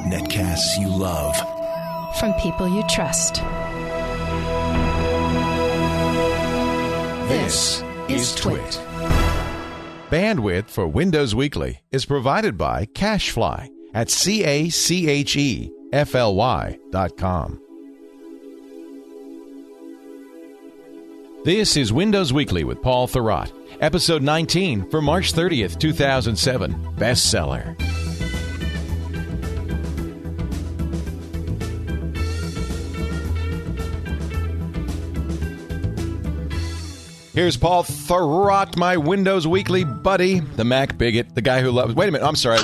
Netcasts you love. From people you trust. This is Twit. Bandwidth for Windows Weekly is provided by Cachefly at CACHEFLY.com. This is Windows Weekly with Paul Thurrott, episode 19 for March 30th, 2007, Bestseller. Here's Paul Thurrott, my Windows Weekly buddy, the Mac bigot, the guy who loves... Wait a minute, I'm sorry.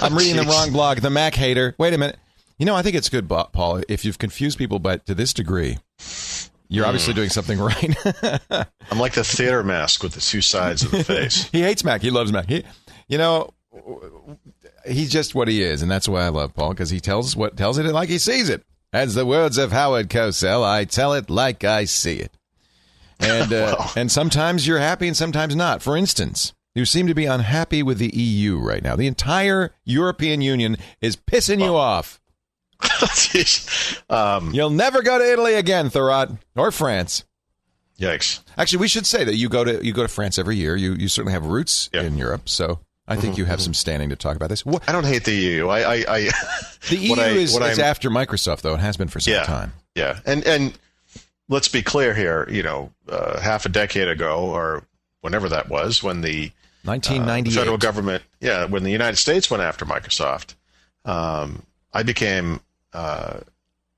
I'm reading the wrong blog, the Mac hater. Wait a minute. You know, I think it's good, Paul, if you've confused people, but to this degree, you're obviously doing something right. I'm like the theater mask with the two sides of the face. He hates Mac. He loves Mac. He's just what he is, and that's why I love Paul, because he tells it like he sees it. As the words of Howard Cosell, I tell it like I see it. And and sometimes you're happy and sometimes not. For instance, you seem to be unhappy with the EU right now. The entire European Union is pissing you off. You'll never go to Italy again, Thurrott, or France. Yikes! Actually, we should say that you go to France every year. You certainly have roots in Europe, so I think you have some standing to talk about this. I don't hate the EU. The EU is after Microsoft, though. It has been for some time. Yeah, and let's be clear here. Half a decade ago, or whenever that was, when the 1998 federal government, when the United States went after Microsoft, I became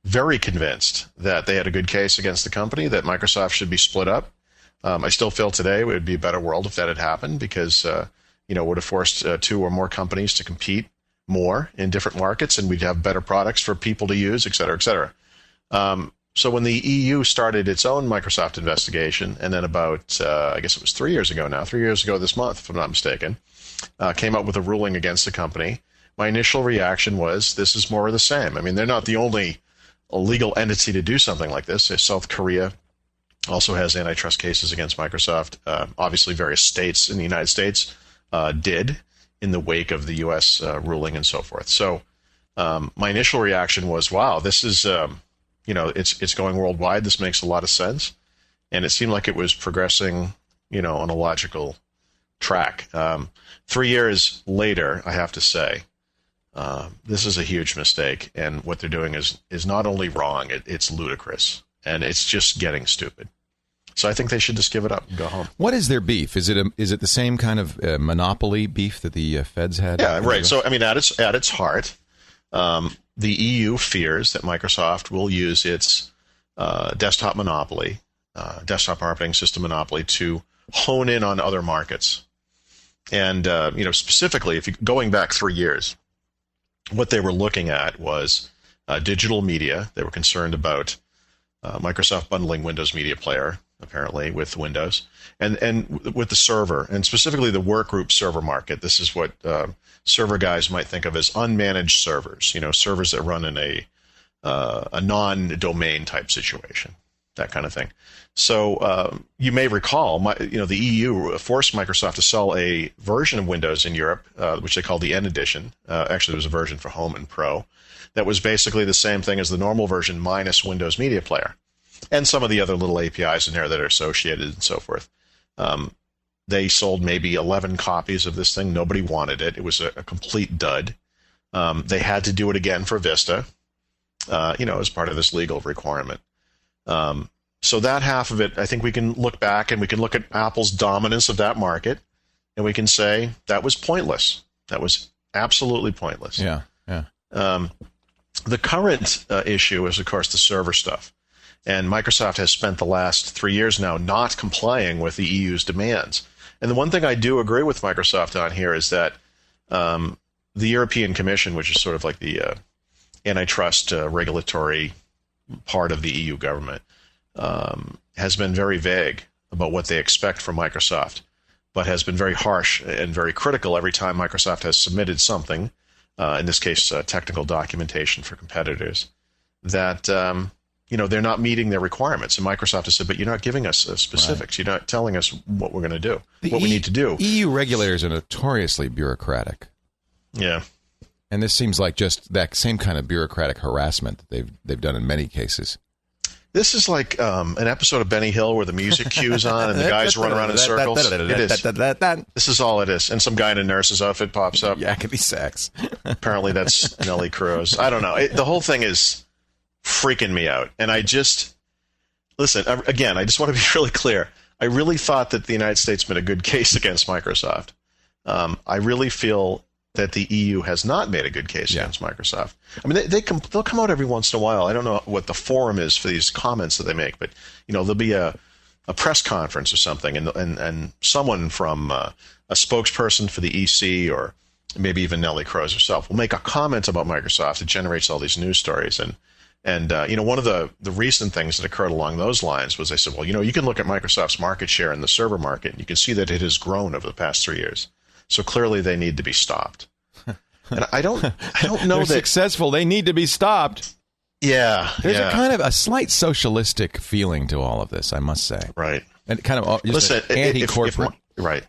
very convinced that they had a good case against the company, that Microsoft should be split up. I still feel today it would be a better world if that had happened, because it would have forced two or more companies to compete more in different markets, and we'd have better products for people to use, et cetera, et cetera. So when the EU started its own Microsoft investigation, and then about, I guess it was 3 years ago this month, if I'm not mistaken, came up with a ruling against the company, my initial reaction was, this is more of the same. I mean, they're not the only legal entity to do something like this. South Korea also has antitrust cases against Microsoft. Obviously, various states in the United States did in the wake of the U.S. Ruling and so forth. So my initial reaction was, wow, this is... it's going worldwide. This makes a lot of sense. And it seemed like it was progressing, on a logical track. 3 years later, I have to say, this is a huge mistake. And what they're doing is not only wrong, it's ludicrous. And it's just getting stupid. So I think they should just give it up and go home. What is their beef? Is it the same kind of monopoly beef that the feds had? Yeah, right. So, I mean, at its heart... the EU fears that Microsoft will use its desktop monopoly, desktop operating system monopoly, to hone in on other markets. And specifically, going back 3 years, what they were looking at was digital media. They were concerned about Microsoft bundling Windows Media Player, apparently, with Windows, and with the server, and specifically the workgroup server market. This is what server guys might think of as unmanaged servers, servers that run in a non-domain type situation, that kind of thing. So you may recall, the EU forced Microsoft to sell a version of Windows in Europe, which they call the N Edition. Actually, there was a version for Home and Pro that was basically the same thing as the normal version minus Windows Media Player, and some of the other little APIs in there that are associated and so forth. They sold maybe 11 copies of this thing. Nobody wanted it. It was a complete dud. They had to do it again for Vista, as part of this legal requirement. So that half of it, I think we can look back and we can look at Apple's dominance of that market, and we can say that was pointless. That was absolutely pointless. Yeah. The current issue is, of course, the server stuff. And Microsoft has spent the last 3 years now not complying with the EU's demands. And the one thing I do agree with Microsoft on here is that the European Commission, which is sort of like the antitrust regulatory part of the EU government, has been very vague about what they expect from Microsoft, but has been very harsh and very critical every time Microsoft has submitted something, in this case, technical documentation for competitors, that they're not meeting their requirements. And Microsoft has said, but you're not giving us specifics. Right. You're not telling us what we're going to do, what we need to do. EU regulators are notoriously bureaucratic. Yeah. And this seems like just that same kind of bureaucratic harassment that they've done in many cases. This is like an episode of Benny Hill where the music cues on and the guys run around in circles. It is. This is all it is. And some guy in a nurse's outfit pops up. Yakety sax. Apparently that's Nellie Cruz. I don't know. The whole thing is freaking me out. And I just, listen, again, I just want to be really clear. I really thought that the United States made a good case against Microsoft. I really feel that the EU has not made a good case against Microsoft. I mean, they'll come out every once in a while. I don't know what the forum is for these comments that they make, but there'll be a press conference or something, and someone from a spokesperson for the EC or maybe even Nellie Cruz herself will make a comment about Microsoft. It generates all these news stories, and one of the recent things that occurred along those lines was they said, well, you can look at Microsoft's market share in the server market, and you can see that it has grown over the past 3 years. So clearly they need to be stopped. And I don't know They're that successful. They need to be stopped. Yeah. There's a kind of a slight socialistic feeling to all of this, I must say. Right. And kind of just anti-corporate. Right.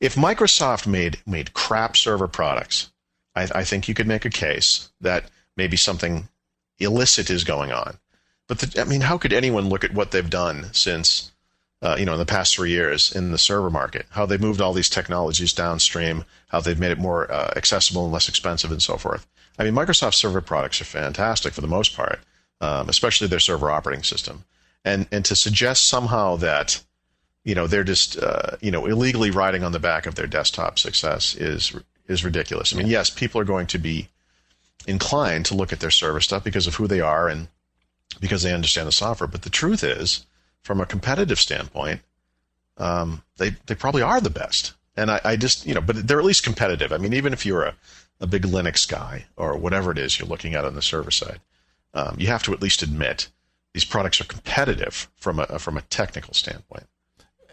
If Microsoft made crap server products, I think you could make a case that maybe something illicit is going on. But how could anyone look at what they've done since in the past 3 years in the server market, how they've moved all these technologies downstream, how they've made it more accessible and less expensive and so forth. I mean, Microsoft server products are fantastic for the most part, especially their server operating system. And to suggest somehow that, they're just, illegally riding on the back of their desktop success is ridiculous. I mean, yes, people are going to be inclined to look at their server stuff because of who they are and because they understand the software. But the truth is, from a competitive standpoint, they probably are the best. And I just, but they're at least competitive. I mean, even if you're a big Linux guy or whatever it is you're looking at on the server side, you have to at least admit these products are competitive from a technical standpoint.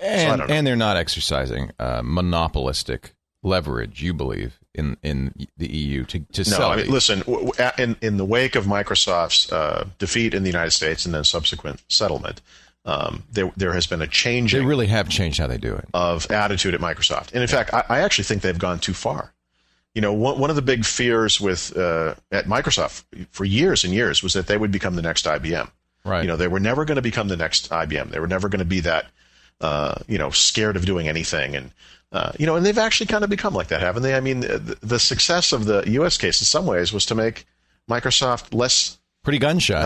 And they're not exercising monopolistic leverage, you believe, in the EU to sell. No, I mean, listen, in the wake of Microsoft's defeat in the United States and then subsequent settlement, there has been a change. They really have changed how they do it. Of attitude at Microsoft. And in fact, I actually think they've gone too far. One of the big fears at Microsoft for years and years was that they would become the next IBM. Right. They were never going to become the next IBM. They were never going to be that, scared of doing anything. And, and they've actually kind of become like that, haven't they? I mean, the success of the U.S. case in some ways was to make Microsoft less... Pretty gun shy.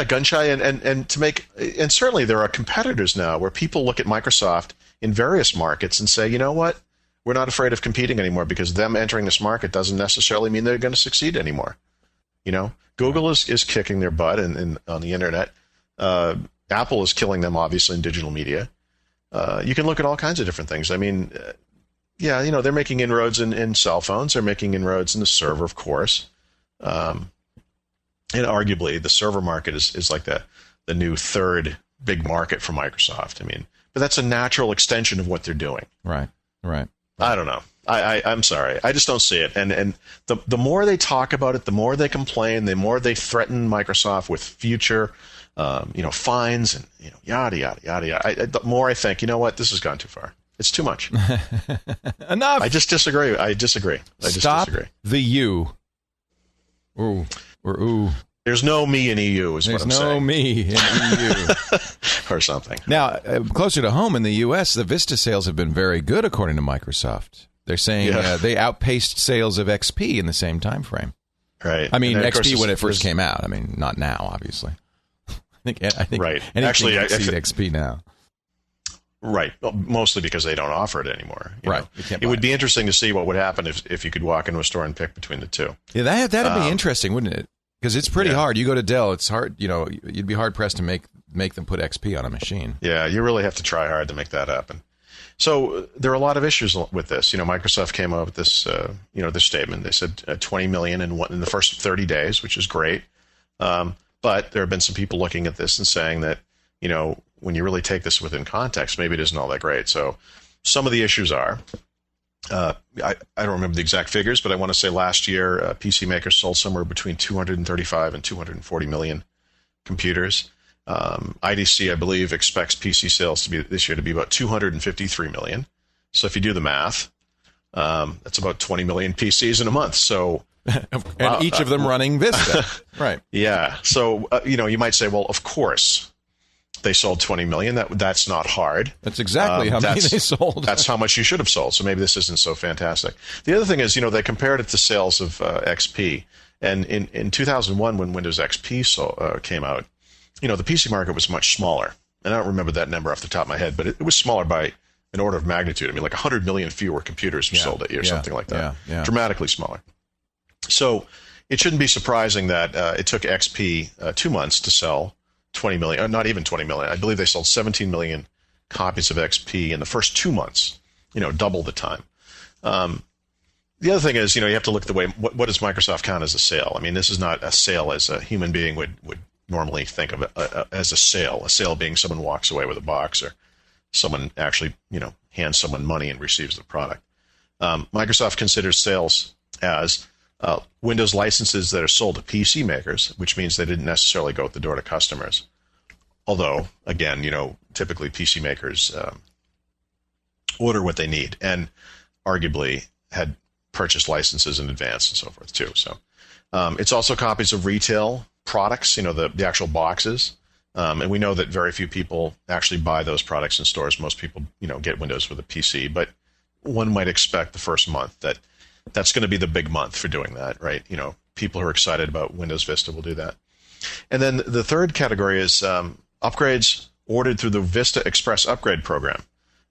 Gun shy, and to make, and certainly there are competitors now where people look at Microsoft in various markets and say, you know what, we're not afraid of competing anymore because them entering this market doesn't necessarily mean they're going to succeed anymore. Google is kicking their butt on the internet. Apple is killing them obviously in digital media. You can look at all kinds of different things. I mean, they're making inroads in cell phones. They're making inroads in the server, of course. And arguably, the server market is like the new third big market for Microsoft. I mean, but that's a natural extension of what they're doing. Right. I don't know. I'm sorry. I just don't see it. And the more they talk about it, the more they complain, the more they threaten Microsoft with future, fines and, yada, yada, yada, yada. The more I think, you know what, this has gone too far. It's too much. Enough. I just disagree. Stop the U. Ooh. Or ooh. There's no me in EU, is what I'm saying. There's no me in EU. Or something. Now, closer to home in the U.S., the Vista sales have been very good, according to Microsoft. They're saying they outpaced sales of XP in the same time frame. Right. I mean, XP when it first came out. I mean, not now, obviously. I think right. Actually, exceed XP now. Right. Well, mostly because they don't offer it anymore. Right. It would be interesting to see what would happen if you could walk into a store and pick between the two. Yeah, that'd be interesting, wouldn't it? Because it's pretty hard. You go to Dell, it's hard. You'd be hard pressed to make them put XP on a machine. Yeah, you really have to try hard to make that happen. So there are a lot of issues with this. Microsoft came up with this, this statement. They said 20 million in the first 30 days, which is great. But there have been some people looking at this and saying that, when you really take this within context, maybe it isn't all that great. So some of the issues are, I don't remember the exact figures, but I want to say last year, PC makers sold somewhere between 235 and 240 million computers. IDC, I believe, expects PC sales this year to be about 253 million. So if you do the math, That's about 20 million PCs in a month. So, and each of them running Vista. Right. Yeah. So, you might say, well, of course, they sold 20 million. That's not hard. That's exactly how many they sold. That's how much you should have sold. So maybe this isn't so fantastic. The other thing is, they compared it to sales of XP. And in 2001, when Windows XP came out, the PC market was much smaller. And I don't remember that number off the top of my head, but it was smaller by an order of magnitude. I mean, like 100 million fewer computers were sold that year, something like that. Yeah. Dramatically smaller. So it shouldn't be surprising that it took XP 2 months to sell 20 million, or not even 20 million. I believe they sold 17 million copies of XP in the first 2 months, double the time. The other thing is, you have to look at the way, what does Microsoft count as a sale? I mean, this is not a sale as a human being would normally think of it as a sale being someone walks away with a box or someone actually, hands someone money and receives the product. Microsoft considers sales as Windows licenses that are sold to PC makers, which means they didn't necessarily go out the door to customers. Although, again, typically PC makers order what they need and arguably had purchased licenses in advance and so forth too. So it's also copies of retail products, the actual boxes. And we know that very few people actually buy those products in stores. Most people, get Windows with a PC, but one might expect the first month that's going to be the big month for doing that, right? People who are excited about Windows Vista will do that. And then the third category is upgrades ordered through the Vista Express Upgrade Program.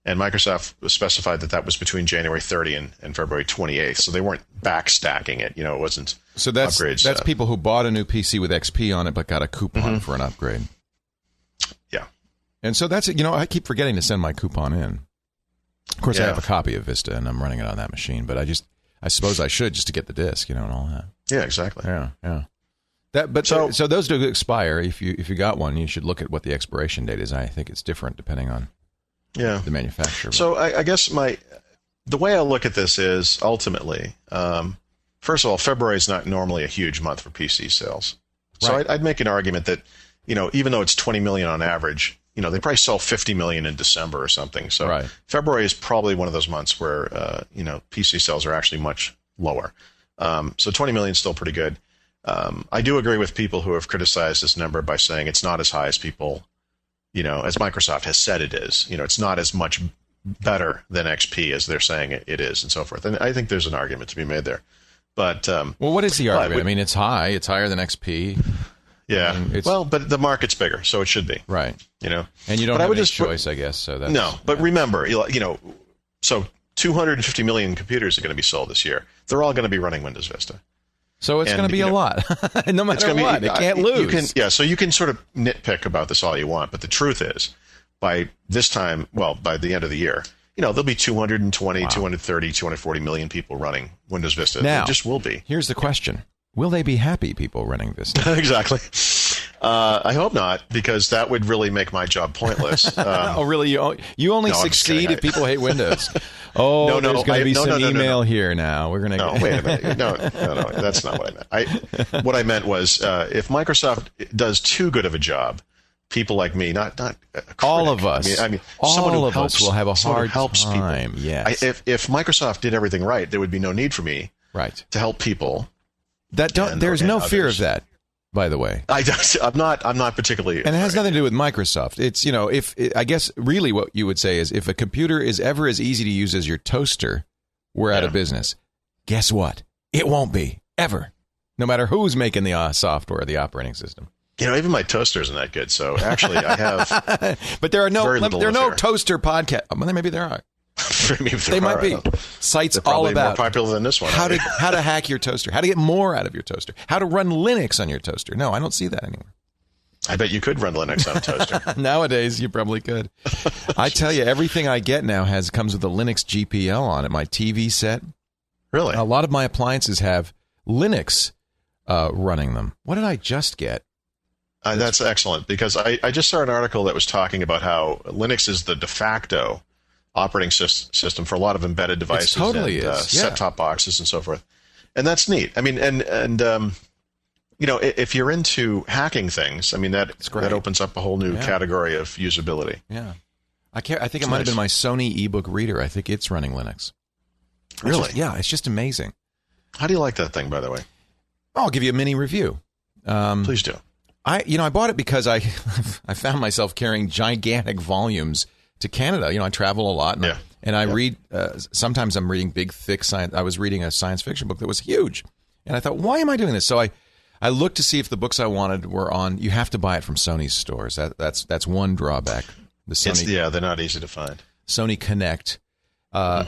And Microsoft specified that was between January 30 and February 28th. So they weren't backstacking it. It wasn't so that's upgrades. That's people who bought a new PC with XP on it but got a coupon for an upgrade. Yeah. And so that's, I keep forgetting to send my coupon in. Of course, I have a copy of Vista, and I'm running it on that machine. But I suppose I should just to get the disc, and all that. Yeah, exactly. Yeah. So those do expire. If you got one, you should look at what the expiration date is. I think it's different depending on the manufacturer. So I guess the way I look at this is ultimately, first of all, February is not normally a huge month for PC sales. So Right. I'd make an argument that, even though it's 20 million on average, they probably sell 50 million in December or something. So February is probably one of those months where, PC sales are actually much lower. So 20 million is still pretty good. I do agree with people who have criticized this number by saying it's not as high as people, as Microsoft has said it is. It's not as much better than XP as they're saying it is and so forth. And I think there's an argument to be made there. But what is the argument? I mean, it's high. It's higher than XP. Yeah. But the market's bigger, so it should be. Right. And you don't but have any choice, I guess. So that's, no, but remember, so 250 million computers are going to be sold this year. They're all going to be running Windows Vista. So it's going to be a lot, no matter what. It can't lose. So you can sort of nitpick about this all you want, but the truth is, by this time, by the end of the year, there'll be 220, 230, 240 million people running Windows Vista. Now, there just will be. Here's the question. Will they be happy people running Vista? Exactly. I hope not, because that would really make my job pointless. Oh, really? You only succeed if people hate Windows. There's going to be some email here now. We're going to. No, wait a minute. No, that's not what I meant. What I meant was, if Microsoft does too good of a job, people like me, not all of us. I mean, all of us will have a hard time. People. Yes. If Microsoft did everything right, there would be no need for me to help people. There's no fear of that, by the way. I'm not particularly. And it has nothing to do with Microsoft. It's, I guess really what you would say is if a computer is ever as easy to use as your toaster, we're out of business. Guess what? It won't be, ever. No matter who's making the software, the operating system. Even my toaster isn't that good. So actually, I have. But there are no toaster podcasts. Well, maybe there are. They might be. Sites all about more popular than this one. How to hack your toaster, how to get more out of your toaster, how to run Linux on your toaster. No, I don't see that anymore. I bet you could run Linux on a toaster. Nowadays, you probably could. I tell you, everything I get now comes with a Linux GPL on it. My TV set. Really? A lot of my appliances have Linux running them. What did I just get? That's excellent, because I just saw an article that was talking about how Linux is the de facto operating system for a lot of embedded devices set-top boxes and so forth. And that's neat. I mean, and if you're into hacking things, I mean, that opens up a whole new category of usability. Yeah. I think it might have been my Sony eBook reader. I think it's running Linux. Really? It's just amazing. How do you like that thing, by the way? I'll give you a mini review. Please do. I bought it because I found myself carrying gigantic volumes to Canada. I travel a lot, and I read. Sometimes I'm reading big, thick science. I was reading a science fiction book that was huge, and I thought, why am I doing this? So I looked to see if the books I wanted were on. You have to buy it from Sony's stores. That's one drawback. The Sony, they're not easy to find. Sony Connect.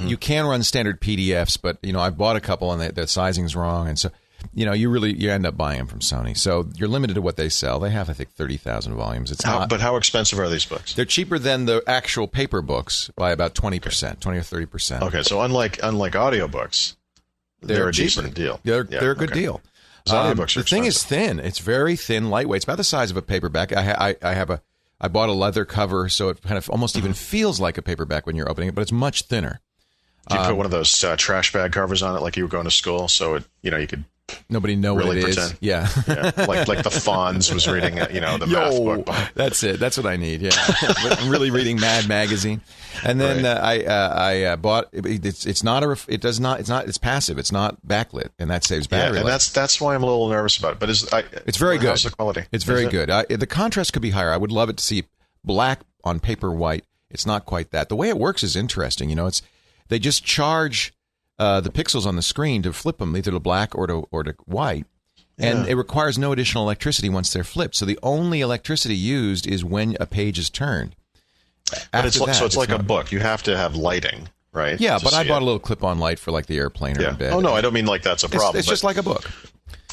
You can run standard PDFs, but I bought a couple and the sizing's wrong, and so you end up buying them from Sony. So you're limited to what they sell. They have, I think, 30,000 volumes. But how expensive are these books? They're cheaper than the actual paper books by about 20%, 20 or 30%. Okay, so unlike audiobooks, they're a decent deal. They're a good deal. Audiobooks are the thing is thin. It's very thin, lightweight. It's about the size of a paperback. I bought a leather cover, so it kind of almost even feels like a paperback when you're opening it, but it's much thinner. Did you put one of those trash bag covers on it like you were going to school, so you could nobody know really what it pretend. is? Yeah. Like the Fonz was reading the math book. That's it. That's what I need. Yeah, I'm really reading Mad Magazine, and then I bought. It's passive. It's not backlit, and that saves battery. Yeah, and life. that's why I'm a little nervous about it. But it's very good. How's the quality? It's very good. The contrast could be higher. I would love it to see black on paper white. It's not quite that. The way it works is interesting. They just charge the pixels on the screen to flip them either to black or to white, and it requires no additional electricity once they're flipped. So the only electricity used is when a page is turned. But it's like a book. You have to have lighting, right? Yeah, but I bought a little clip-on light for like the airplane or in bed. Oh no, I don't mean like that's a problem. It's just like a book.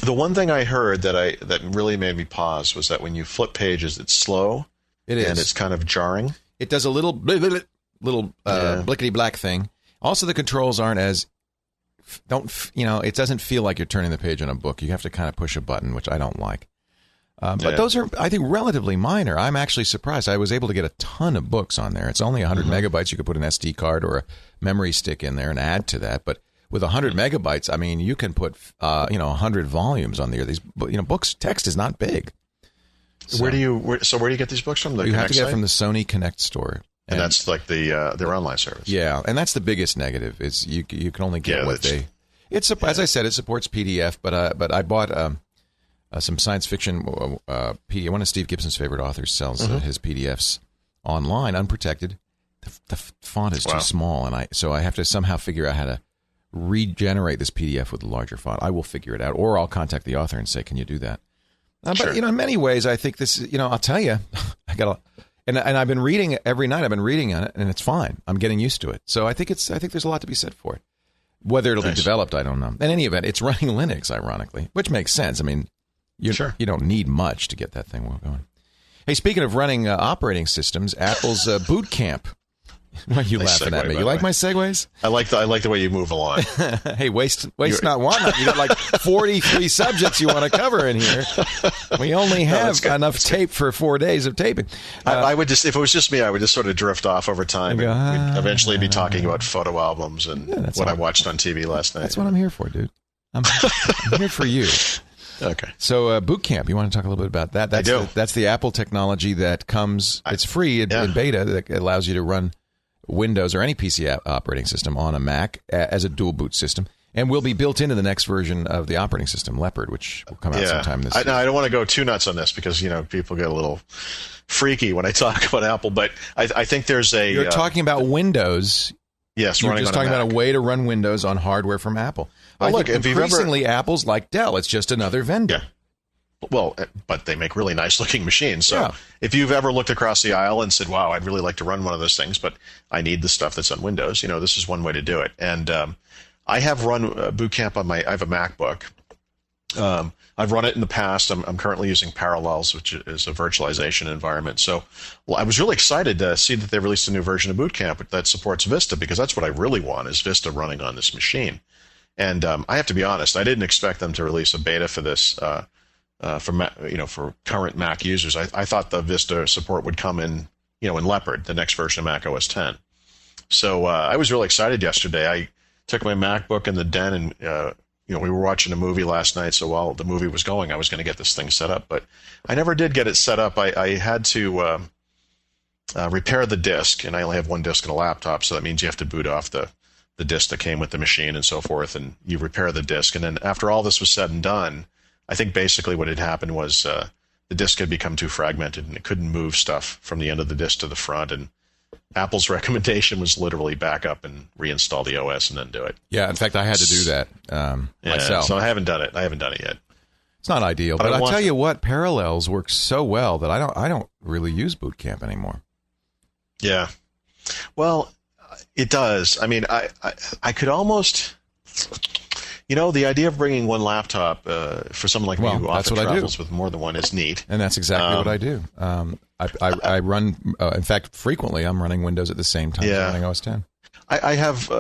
The one thing I heard that really made me pause was that when you flip pages, it's slow. It is, and it's kind of jarring. It does a little blickety black thing. Also, the controls aren't as it doesn't feel like you're turning the page on a book. You have to kind of push a button, which I don't like. But those are, I think, relatively minor. I'm actually surprised. I was able to get a ton of books on there. It's only 100 megabytes. You could put an SD card or a memory stick in there and add to that. But with 100 megabytes, I mean, you can put 100 volumes on there. These books, text is not big. So, where do you get these books from? You have to get it from the Sony Connect store. And that's like their online service. Yeah, and that's the biggest negative. Is you can only get what they. As I said, it supports PDF, but I bought some science fiction PDF. One of Steve Gibson's favorite authors sells his PDFs online, unprotected. The font is too small, and so I have to somehow figure out how to regenerate this PDF with a larger font. I will figure it out, or I'll contact the author and say, "Can you do that?" Sure. But in many ways, I think this. I'll tell you, I got. And I've been reading it every night. I've been reading on it, and it's fine. I'm getting used to it. So I think there's a lot to be said for it. Whether it'll be developed, I don't know. In any event, it's running Linux, ironically, which makes sense. I mean, you don't need much to get that thing going. Hey, speaking of running operating systems, Apple's Boot Camp. Why are you laughing at me? You like my segues? I like the way you move along. Hey, waste not, want not. You got like 43 subjects you want to cover in here. We only have enough tape for 4 days of taping. I would just, if it was just me, I would just sort of drift off over time. And we'd eventually be talking about photo albums and what I watched on TV last night. That's what I'm here for, dude. I'm here for you. Okay. So Boot Camp, you want to talk a little bit about that? I do. That's the Apple technology that comes. It's free in beta that allows you to run Windows or any PC operating system on a Mac as a dual boot system, and will be built into the next version of the operating system, Leopard, which will come out sometime this year. I don't want to go too nuts on this because people get a little freaky when I talk about Apple, but I think there's a... You're talking about Windows. Yes, you're just talking about a way to run Windows on hardware from Apple. Well, look, increasingly, Apple's like Dell. It's just another vendor. Yeah. Well, but they make really nice-looking machines. So if you've ever looked across the aisle and said, wow, I'd really like to run one of those things, but I need the stuff that's on Windows, this is one way to do it. And I have run Boot Camp on I have a MacBook. I've run it in the past. I'm currently using Parallels, which is a virtualization environment. So I was really excited to see that they released a new version of Boot Camp that supports Vista, because that's what I really want, is Vista running on this machine. And I have to be honest, I didn't expect them to release a beta for this for current Mac users. I thought the Vista support would come in Leopard, the next version of Mac OS 10. So I was really excited yesterday. I took my MacBook in the den and we were watching a movie last night. So while the movie was going, I was going to get this thing set up, but I never did get it set up. I had to repair the disk, and I only have one disk in a laptop, so that means you have to boot off the the disk that came with the machine and so forth, and you repair the disk. And then after all this was said and done, I think basically what had happened was the disk had become too fragmented and it couldn't move stuff from the end of the disk to the front. And Apple's recommendation was literally back up and reinstall the OS and undo it. Yeah, in fact, I had to do that myself. So I haven't done it. I haven't done it yet. It's not ideal, but I tell you what, Parallels works so well that I don't really use Boot Camp anymore. Yeah. Well, it does. I mean, I could almost, the idea of bringing one laptop for someone like me who often travels with more than one is neat. And that's exactly what I do. I run, in fact, frequently I'm running Windows at the same time as running OS 10. I have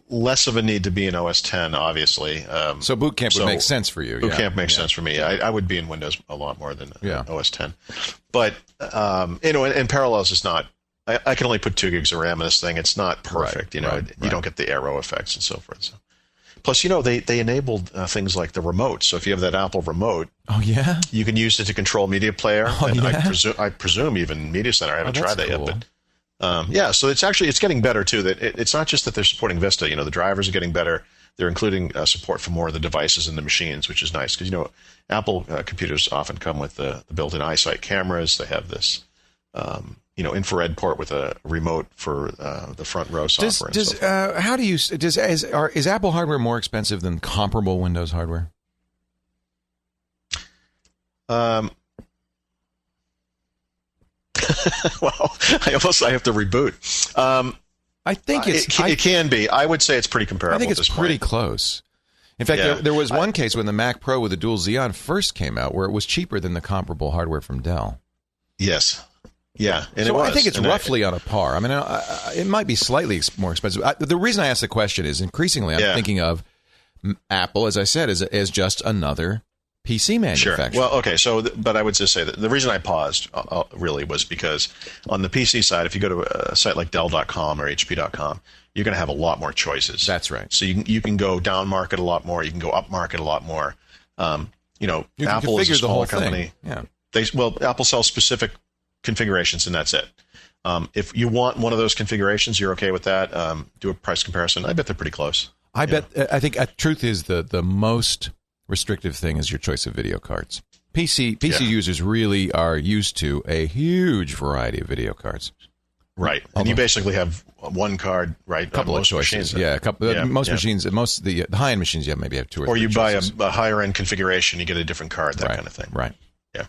less of a need to be in OS 10, obviously. So Boot Camp would make sense for you. Boot Camp makes sense for me. I would be in Windows a lot more than OS 10. But, and Parallels is not. I can only put 2 gigs of RAM in this thing. It's not perfect. You don't get the arrow effects and so forth. So. Plus, they enabled things like the remote. So if you have that Apple remote, you can use it to control Media Player. I presume even Media Center. I haven't tried that yet, but so it's getting better too. That it's not just that they're supporting Vista. The drivers are getting better. They're including support for more of the devices in the machines, which is nice because Apple computers often come with the built-in iSight cameras. They have this. Infrared port with a remote for the front row software. Is Apple hardware more expensive than comparable Windows hardware? Well, I have to reboot. I think it can be. I would say it's pretty comparable. I think it's pretty close. In fact, there was one case when the Mac Pro with the dual Xeon first came out where it was cheaper than the comparable hardware from Dell. Yes. Yeah, and so I think it's roughly on a par. I mean, it might be slightly more expensive. The reason I ask the question is increasingly I'm thinking of Apple, as I said, as just another PC manufacturer. Sure. Well, okay. So, but I would just say that the reason I paused really was because on the PC side, if you go to a site like Dell.com or HP.com, you're going to have a lot more choices. That's right. So you can go down market a lot more. You can go up market a lot more. Apple is a smaller company. Yeah. Apple sells specific configurations, and that's it. If you want one of those configurations, you're okay with that. Do a price comparison. I bet they're pretty close. I think truth is the most restrictive thing is your choice of video cards. PC users really are used to a huge variety of video cards. Right, and you basically have one card, right? A couple of choices. Most machines, most of the high-end machines, maybe have 2 or 3 Or you choices. buy a higher-end configuration, you get a different card, that kind of thing. Right. Yeah.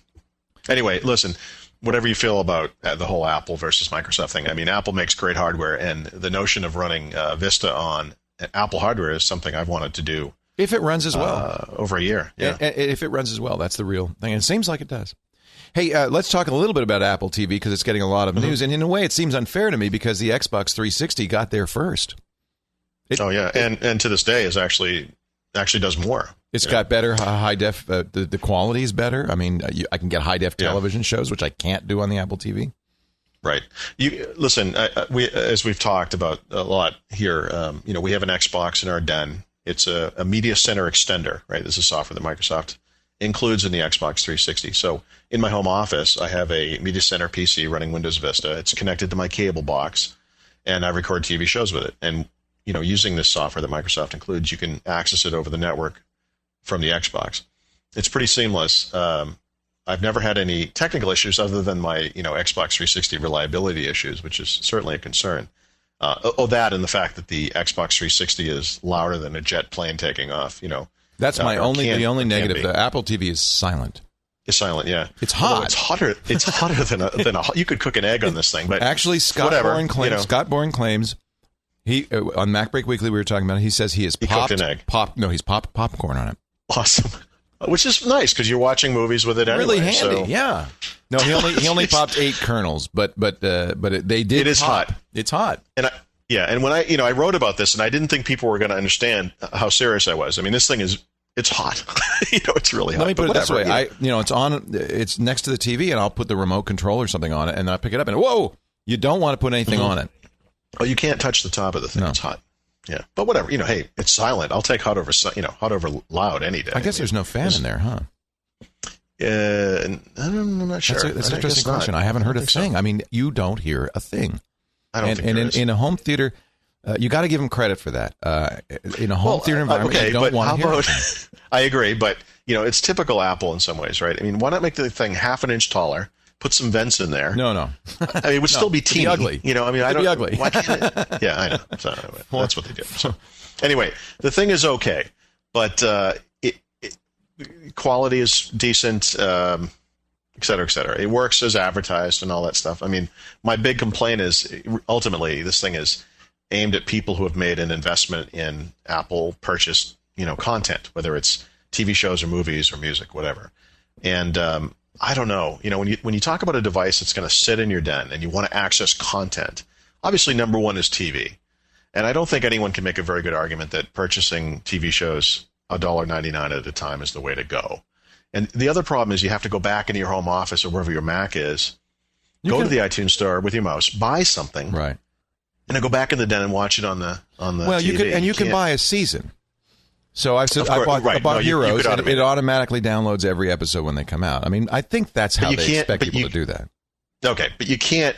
Anyway, listen. Whatever you feel about the whole Apple versus Microsoft thing, I mean, Apple makes great hardware, and the notion of running Vista on Apple hardware is something I've wanted to do. If it runs as well. Over a year. Yeah. If it runs as well, that's the real thing. And it seems like it does. Hey, let's talk a little bit about Apple TV because it's getting a lot of news. And in a way, it seems unfair to me because the Xbox 360 got there first. And to this day is actually does more. It's got better high def. The quality is better. I mean, I can get high def television shows, which I can't do on the Apple TV. Right. Listen. As we've talked about a lot here, we have an Xbox in our den. It's a media center extender. Right. This is software that Microsoft includes in the Xbox 360. So in my home office, I have a media center PC running Windows Vista. It's connected to my cable box, and I record TV shows with it. And using this software that Microsoft includes, you can access it over the network from the Xbox. It's pretty seamless. I've never had any technical issues other than my Xbox 360 reliability issues, which is certainly a concern. That and the fact that the Xbox 360 is louder than a jet plane taking off. That's the only negative. The Apple TV is silent. It's silent, yeah. It's hot. Although it's hotter than a. You could cook an egg on this thing, but actually, Scott Bourne claims. He on MacBreak Weekly we were talking about it, he says he popped an egg. He's popped popcorn on it. Awesome. Which is nice because you're watching movies with it anyway. Really handy, so. Yeah. No, he only popped 8 kernels, but they did. It is pop. hot. It's hot. And when I wrote about this, and I didn't think people were going to understand how serious I was. I mean, this thing it's hot. It's really hot. Let me put it this way. It's next to the TV, and I'll put the remote control or something on it, and then I pick it up, and whoa, you don't want to put anything on it. Oh, you can't touch the top of the thing. No. It's hot. Yeah, but whatever. Hey, it's silent. I'll take hot over loud any day. I guess there's no fan in there, huh? I'm not sure. That's an interesting question. I haven't heard a thing. So. I mean, you don't hear a thing. I don't think there is. In a home theater, You got to give them credit for that. In a home theater environment, you don't want to hear it. I agree, but it's typical Apple in some ways, right? I mean, why not make the thing half an inch taller? Put some vents in there. No. I mean, it would still be teeny. It'd be ugly. I don't. Be ugly. Why can't it? Yeah, I know. So, that's what they do. So, anyway, the thing is okay, but quality is decent, et cetera, et cetera. It works as advertised and all that stuff. I mean, my big complaint is ultimately this thing is aimed at people who have made an investment in Apple purchased, content, whether it's TV shows or movies or music, whatever. And I don't know. When you talk about a device that's going to sit in your den and you want to access content, obviously number one is TV. And I don't think anyone can make a very good argument that purchasing TV shows $1.99 at a time is the way to go. And the other problem is you have to go back into your home office or wherever your Mac is, go to the iTunes store with your mouse, buy something, right, and then go back in the den and watch it on the Well, TV. you can buy a season. So I bought Heroes, and it automatically downloads every episode when they come out. I mean, I think that's how they expect people to do that. Okay, but you can't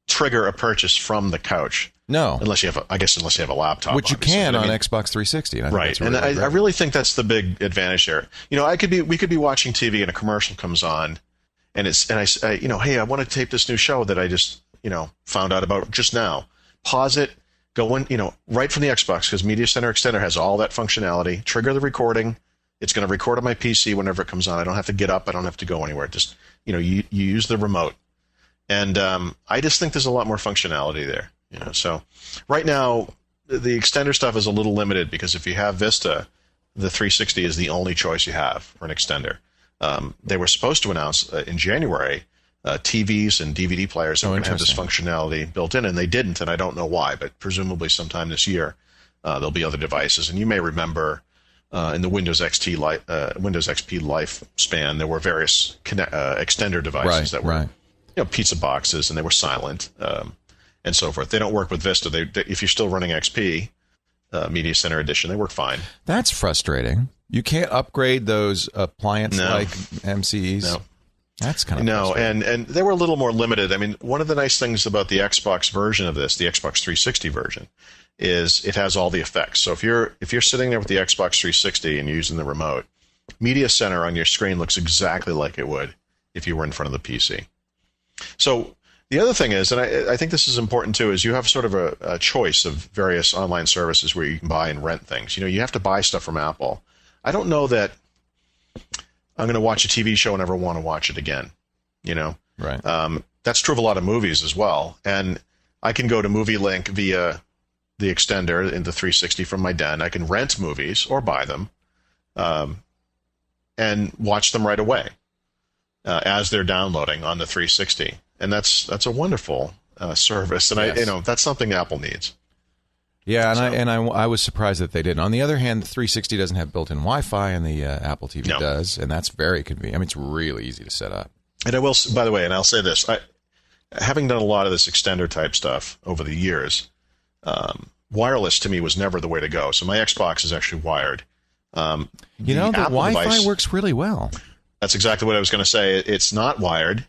trigger a purchase from the couch. No, unless you have a laptop, which you can on Xbox 360. And right, and I really think that's the big advantage here. We could be watching TV and a commercial comes on, and I hey, I want to tape this new show that I just found out about just now. Pause it. Go in, right from the Xbox, because Media Center Extender has all that functionality. Trigger the recording. It's going to record on my PC whenever it comes on. I don't have to get up. I don't have to go anywhere. Just, you use the remote. And I just think there's a lot more functionality there. So right now, the extender stuff is a little limited because if you have Vista, the 360 is the only choice you have for an extender. They were supposed to announce in January TVs and DVD players that are going to have this functionality built in, and they didn't, and I don't know why, but presumably sometime this year there'll be other devices. And you may remember in the Windows XP lifespan, there were various extender devices that were pizza boxes, and they were silent and so forth. They don't work with Vista. If you're still running XP, Media Center Edition, they work fine. That's frustrating. You can't upgrade those appliance-like MCEs? No. That's kind of and they were a little more limited. I mean, one of the nice things about the Xbox version of this, the Xbox 360 version, is it has all the effects. So if you're sitting there with the Xbox 360 and you're using the remote, Media Center on your screen looks exactly like it would if you were in front of the PC. So the other thing is, and I think this is important too, is you have sort of a choice of various online services where you can buy and rent things. You have to buy stuff from Apple. I don't know that I'm going to watch a TV show and never want to watch it again, Right. That's true of a lot of movies as well. And I can go to Movie Link via the extender in the 360 from my den. I can rent movies or buy them and watch them right away as they're downloading on the 360. And that's a wonderful service. And yes. That's something Apple needs. Yeah, I was surprised that they didn't. On the other hand, the 360 doesn't have built-in Wi-Fi, and the Apple TV does, and that's very convenient. I mean, it's really easy to set up. And I will, by the way, and I'll say this: having done a lot of this extender type stuff over the years, wireless to me was never the way to go. So my Xbox is actually wired. The Wi-Fi works really well. That's exactly what I was going to say. It's not wired.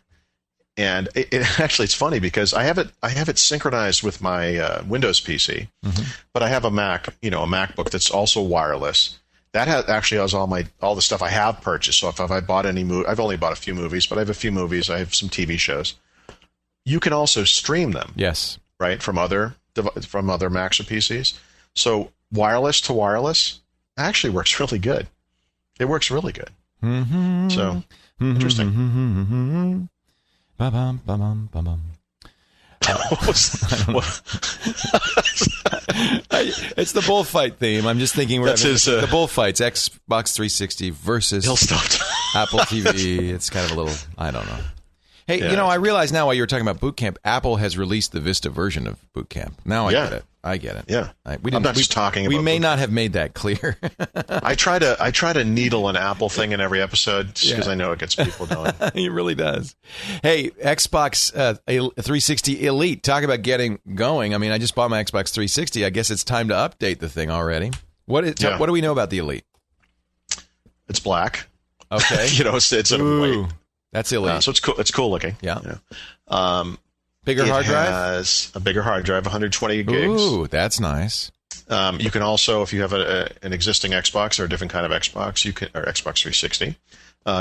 And it actually, it's funny because I have it synchronized with my Windows PC, but I have a Mac, a MacBook that's also wireless. That actually has all the stuff I have purchased. So if I bought any movie, I've only bought a few movies, but I have a few movies. I have some TV shows. You can also stream them. Yes. Right, from other Macs or PCs. So wireless to wireless actually works really good. It works really good. So interesting. Ba-bum, ba-bum, ba-bum. It's the bullfight theme. I'm just thinking the bullfights, Xbox 360 versus Apple TV. It's kind of a little, I don't know. Hey, I realize now while you were talking about Boot Camp, Apple has released the Vista version of Boot Camp. Now I get it. Yeah. I'm not just talking about. We may not have made that clear. I try to needle an Apple thing in every episode just because I know it gets people going. It really does. Hey, Xbox 360 Elite. Talk about getting going. I mean, I just bought my Xbox 360. I guess it's time to update the thing already. What do we know about the Elite? It's black. Okay. It's a white. That's Elite. So it's cool. It's cool looking. Yeah. Bigger hard drive? It has a bigger hard drive, 120 gigs. Ooh, that's nice. You can also, if you have an existing Xbox or a different kind of Xbox, or Xbox 360,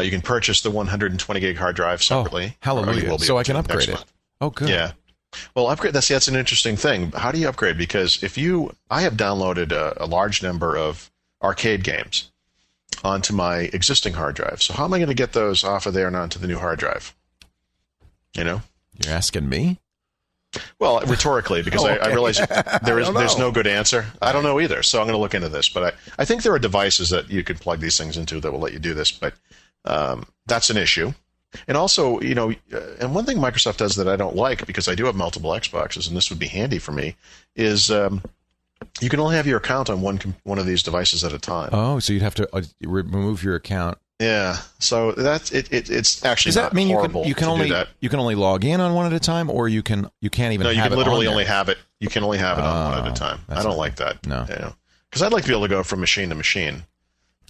you can purchase the 120 gig hard drive separately. Oh, hallelujah! So I can upgrade it. Oh, good. Yeah. Well, upgrade. That's an interesting thing. How do you upgrade? Because I have downloaded a large number of arcade games onto my existing hard drive. So how am I going to get those off of there and onto the new hard drive? You're asking me? Well, rhetorically, because okay. I realize there's no good answer. I don't know either, so I'm going to look into this. But I think there are devices that you could plug these things into that will let you do this. But that's an issue. And also, and one thing Microsoft does that I don't like, because I do have multiple Xboxes, and this would be handy for me, is you can only have your account on one of these devices at a time. Oh, so you'd have to remove your account. Yeah, so that's it. It's actually does that mean horrible you can only log in on one at a time, or you can't even? No, you have can it literally on only have it. You can only have it on one at a time. I don't like that. No, because I'd like to be able to go from machine to machine.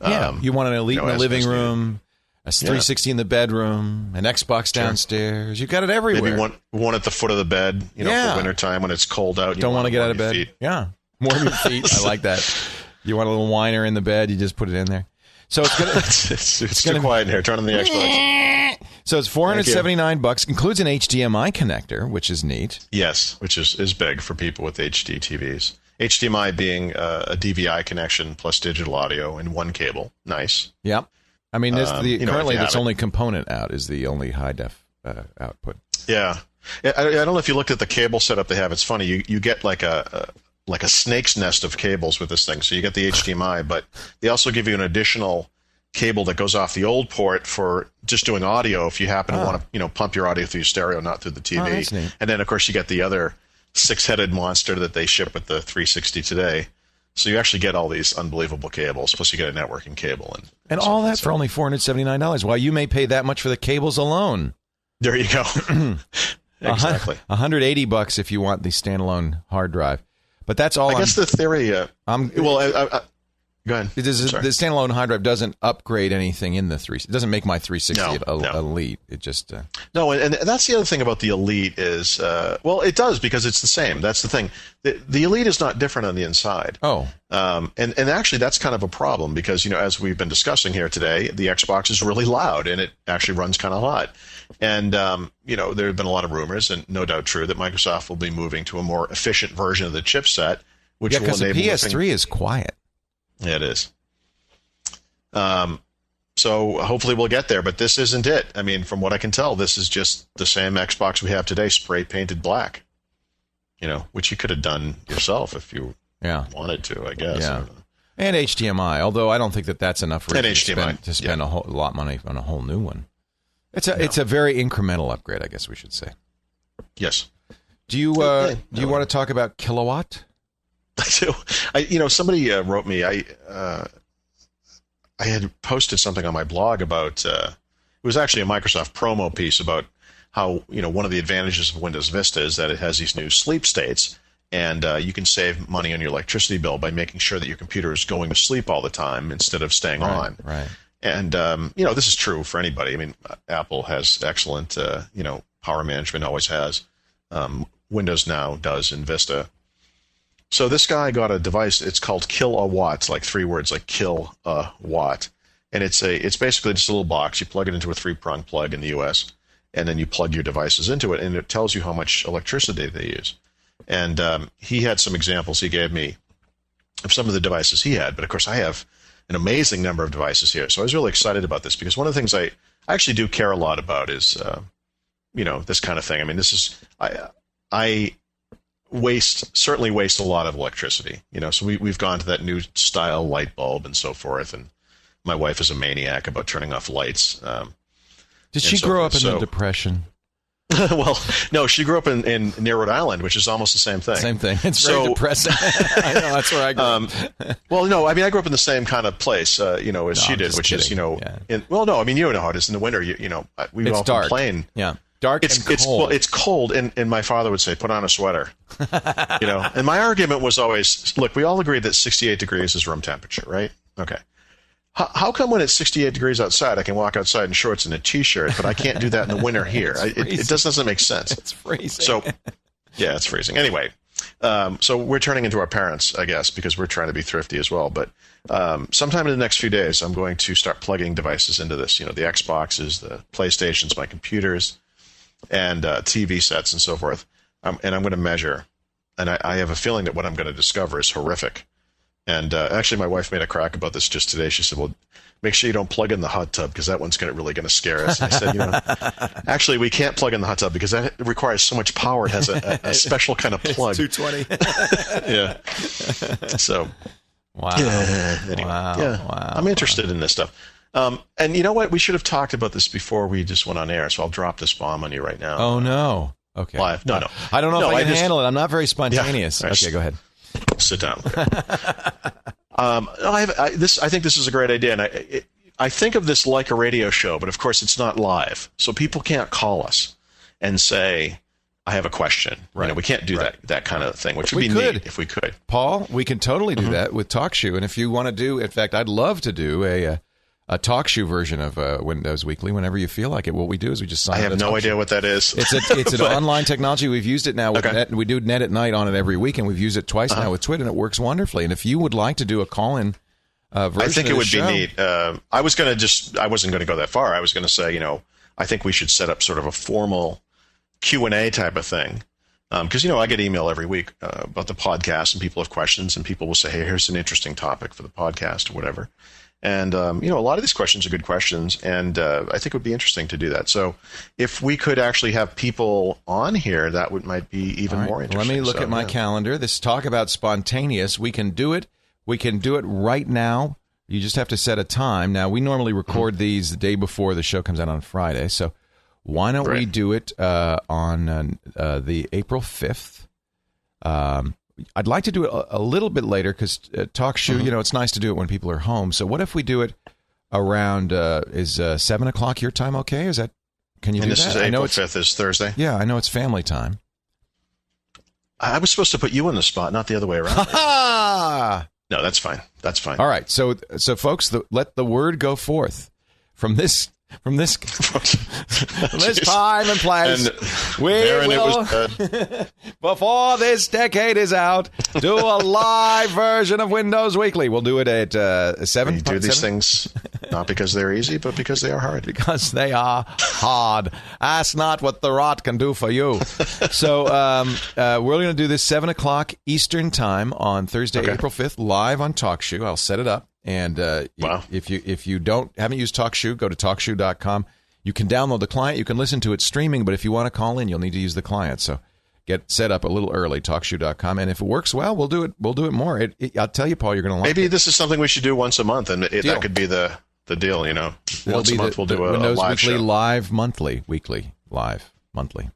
Yeah, you want an Elite in the living room, a 360 in the bedroom, an Xbox downstairs. You've got it everywhere. Maybe one at the foot of the bed. For wintertime when it's cold out. Don't want to get out of bed. Feet. Yeah, warm your feet. I like that. You want a little whiner in the bed? You just put it in there. So it's too quiet in here. Turn on the Xbox. So it's $479. Includes an HDMI connector, which is neat. Yes, which is big for people with HD TVs. HDMI being a DVI connection plus digital audio in one cable. Nice. Yep. I mean, currently this only component out is the only high def output. Yeah. I don't know if you looked at the cable setup they have. It's funny. You get like a snake's nest of cables with this thing. So you get the HDMI, but they also give you an additional cable that goes off the old port for just doing audio if you happen to want to pump your audio through your stereo, not through the TV. Oh, that's neat. And then, of course, you get the other six-headed monster that they ship with the 360 today. So you actually get all these unbelievable cables, plus you get a networking cable. And all that for only $479, while you may pay that much for the cables alone. There you go. Exactly. $180 if you want the standalone hard drive. But that's all. I guess the theory. Go ahead. The standalone hard drive doesn't upgrade anything in the 360. It doesn't make my 360 Elite. It just no. And that's the other thing about the Elite is it does, because it's the same. That's the thing. The Elite is not different on the inside. Oh. And actually that's kind of a problem, because as we've been discussing here today, the Xbox is really loud and it actually runs kind of hot. And there have been a lot of rumors, and no doubt true, that Microsoft will be moving to a more efficient version of the chipset, which will enable the PS3 is quiet. Yeah, it is. So hopefully we'll get there, but this isn't it. I mean, from what I can tell, this is just the same Xbox we have today, spray painted black. Which you could have done yourself if you wanted to, I guess. Yeah. And HDMI, although I don't think that's enough for you to spend a lot of money on a whole new one. It's a very incremental upgrade, I guess we should say. Yes. Do you want to talk about kilowatt? So, somebody wrote me. I had posted something on my blog about. It was actually a Microsoft promo piece about how one of the advantages of Windows Vista is that it has these new sleep states, and you can save money on your electricity bill by making sure that your computer is going to sleep all the time instead of staying on. Right. And this is true for anybody. I mean, Apple has excellent power management, always has. Windows now does in Vista. So this guy got a device. It's called Kill-A-Watt. It's like 3 words, like Kill-A-Watt. And it's basically just a little box. You plug it into a 3-prong plug in the US, and then you plug your devices into it, and it tells you how much electricity they use. And he had some examples he gave me of some of the devices he had. But of course, I have an amazing number of devices here. So I was really excited about this, because one of the things I actually do care a lot about is, this kind of thing. I mean, this is I certainly waste a lot of electricity, so we've gone to that new style light bulb and so forth, and my wife is a maniac about turning off lights. Did she grow up in the Depression? Well, no, she grew up in near Rhode Island, which is almost the same thing. Same thing. It's very depressing. I know, that's where I grew up. Well, no, I mean, I grew up in the same kind of place, as she did, which is, no, I mean, you know how it is in the winter. We all dark. Complain. Yeah. Dark and cold. It's cold, and my father would say, put on a sweater. And my argument was always, look, we all agreed that 68 degrees is room temperature, right? Okay. how come when it's 68 degrees outside, I can walk outside in shorts and a T-shirt, but I can't do that in the winter here? It just doesn't make sense. It's freezing. So, yeah, it's freezing. Anyway, so we're turning into our parents, I guess, because we're trying to be thrifty as well. But sometime in the next few days, I'm going to start plugging devices into this. The Xboxes, the PlayStations, my computers, and TV sets and so forth. And I'm going to measure. And I have a feeling that what I'm going to discover is horrific. And actually, my wife made a crack about this just today. She said, well, make sure you don't plug in the hot tub because that one's really going to scare us. And I said, actually, we can't plug in the hot tub because that requires so much power. It has a special kind of plug. It's 220. Yeah. So, wow. Anyway, Wow. I'm interested in this stuff. And you know what? We should have talked about this before we just went on air, so I'll drop this bomb on you right now. Oh, no. Okay. Live. No. I don't know if I can handle it. I'm not very spontaneous. Yeah, okay, go ahead. Sit down. I think this is a great idea, and I think of this like a radio show, but of course it's not live, so people can't call us and say, "I have a question." Right. We can't do that kind of thing, which would be neat if we could. Paul, we can totally do that with TalkShoe, and if you want to do, in fact, I'd love to do a TalkShoe version of Windows Weekly whenever you feel like it. What we do is we just sign I have no idea what that is. It's an online technology. We've used it now with Net. We do Net at Night on it every week, and we've used it twice now with Twit, and it works wonderfully. And if you would like to do a call-in version I think it would show, be neat. I wasn't going to go that far. I was going to say, I think we should set up sort of a formal Q&A type of thing. Because, I get email every week about the podcast, and people have questions, and people will say, hey, here's an interesting topic for the podcast or whatever. And, a lot of these questions are good questions, and I think it would be interesting to do that. So if we could actually have people on here, that might be even more interesting. Let me look at my calendar. This talk about spontaneous, we can do it. We can do it right now. You just have to set a time. Now, we normally record these the day before the show comes out on Friday, so why don't we do it on the April 5th? I'd like to do it a little bit later because TalkShoe, it's nice to do it when people are home. So what if we do it around, is 7 o'clock your time okay? Can you do that? And this is April 5th is Thursday? Yeah, I know it's family time. I was supposed to put you on the spot, not the other way around. No, that's fine. That's fine. All right. So folks, let the word go forth from this from this time and place. We will, before this decade is out, do a live version of Windows Weekly. We'll do it at 7. We do these things not because they're easy, but because they are hard. Because they are hard. Ask not what the rot can do for you. So we're going to do this 7 o'clock Eastern time on Thursday, April 5th, live on TalkShoe. I'll set it up. And if you haven't used TalkShoe, go to TalkShoe.com. You can download the client. You can listen to it streaming, but if you want to call in, you'll need to use the client. So get set up a little early, TalkShoe.com. And if it works well, we'll do it. We'll do it more. I'll tell you, Paul, you're going to like it. Maybe this is something we should do once a month, and that could be the deal. Once a month we'll do a Windows live Weekly show. Live monthly, weekly, live, monthly.